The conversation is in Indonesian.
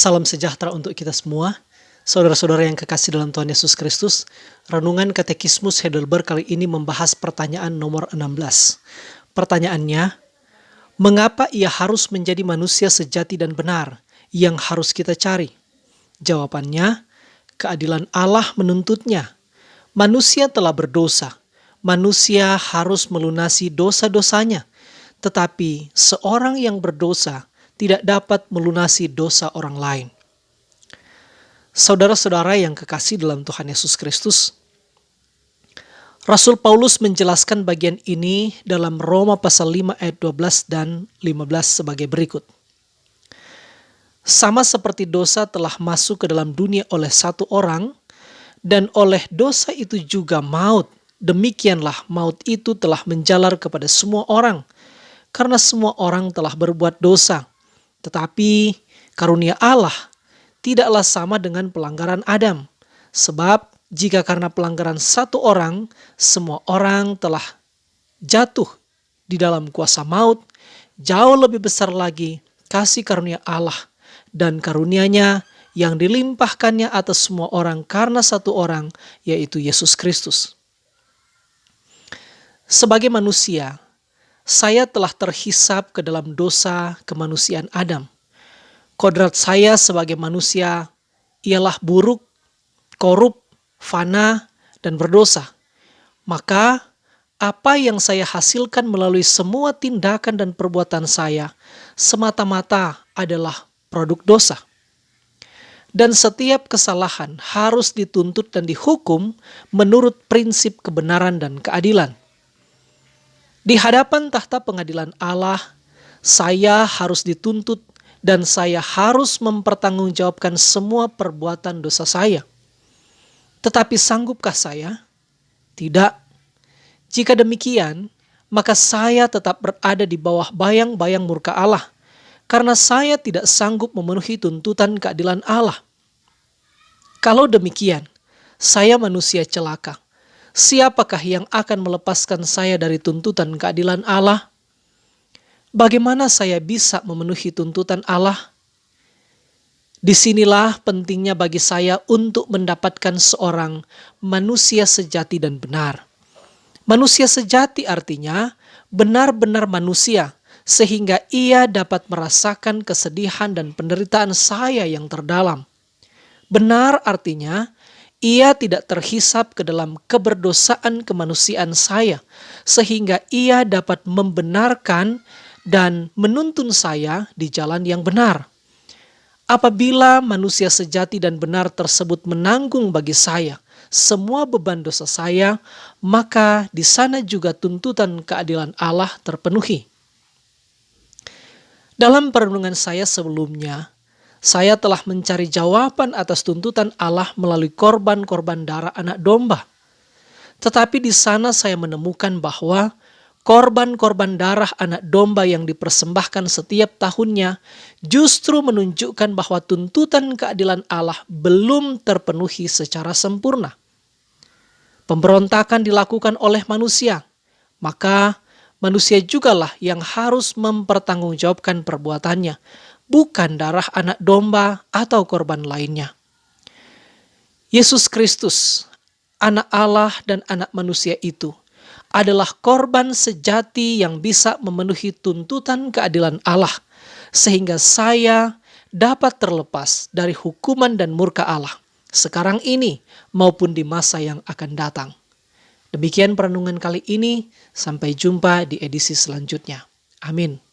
Salam sejahtera untuk kita semua. Saudara-saudara yang kekasih dalam Tuhan Yesus Kristus, Renungan Katekismus Heidelberg kali ini membahas pertanyaan nomor 16. Pertanyaannya, mengapa ia harus menjadi manusia sejati dan benar yang harus kita cari? Jawabannya, keadilan Allah menuntutnya. Manusia telah berdosa. Manusia harus melunasi dosa-dosanya. Tetapi seorang yang berdosa tidak dapat melunasi dosa orang lain. Saudara-saudara yang kekasih dalam Tuhan Yesus Kristus, Rasul Paulus menjelaskan bagian ini dalam Roma pasal 5 ayat 12 dan 15 sebagai berikut. Sama seperti dosa telah masuk ke dalam dunia oleh satu orang, dan oleh dosa itu juga maut, demikianlah maut itu telah menjalar kepada semua orang, karena semua orang telah berbuat dosa. Tetapi karunia Allah tidaklah sama dengan pelanggaran Adam. Sebab jika karena pelanggaran satu orang, semua orang telah jatuh di dalam kuasa maut, jauh lebih besar lagi kasih karunia Allah dan karunia-Nya yang dilimpahkannya atas semua orang karena satu orang, yaitu Yesus Kristus. Sebagai manusia, saya telah terhisap ke dalam dosa kemanusiaan Adam. Kodrat saya sebagai manusia ialah buruk, korup, fana, dan berdosa. Maka apa yang saya hasilkan melalui semua tindakan dan perbuatan saya semata-mata adalah produk dosa. Dan setiap kesalahan harus dituntut dan dihukum menurut prinsip kebenaran dan keadilan. Di hadapan tahta pengadilan Allah, saya harus dituntut dan saya harus mempertanggungjawabkan semua perbuatan dosa saya. Tetapi sanggupkah saya? Tidak. Jika demikian, maka saya tetap berada di bawah bayang-bayang murka Allah, karena saya tidak sanggup memenuhi tuntutan keadilan Allah. Kalau demikian, saya manusia celaka. Siapakah yang akan melepaskan saya dari tuntutan keadilan Allah? Bagaimana saya bisa memenuhi tuntutan Allah? Disinilah pentingnya bagi saya untuk mendapatkan seorang manusia sejati dan benar. Manusia sejati artinya benar-benar manusia, sehingga ia dapat merasakan kesedihan dan penderitaan saya yang terdalam. Benar artinya ia tidak terhisap ke dalam keberdosaan kemanusiaan saya, sehingga ia dapat membenarkan dan menuntun saya di jalan yang benar. Apabila manusia sejati dan benar tersebut menanggung bagi saya semua beban dosa saya, maka di sana juga tuntutan keadilan Allah terpenuhi. Dalam perenungan saya sebelumnya, saya telah mencari jawaban atas tuntutan Allah melalui korban-korban darah anak domba. Tetapi di sana saya menemukan bahwa korban-korban darah anak domba yang dipersembahkan setiap tahunnya justru menunjukkan bahwa tuntutan keadilan Allah belum terpenuhi secara sempurna. Pemberontakan dilakukan oleh manusia, maka manusia jugalah yang harus mempertanggungjawabkan perbuatannya, bukan darah anak domba atau korban lainnya. Yesus Kristus, anak Allah dan anak manusia itu, adalah korban sejati yang bisa memenuhi tuntutan keadilan Allah, sehingga saya dapat terlepas dari hukuman dan murka Allah, sekarang ini maupun di masa yang akan datang. Demikian perenungan kali ini, sampai jumpa di edisi selanjutnya. Amin.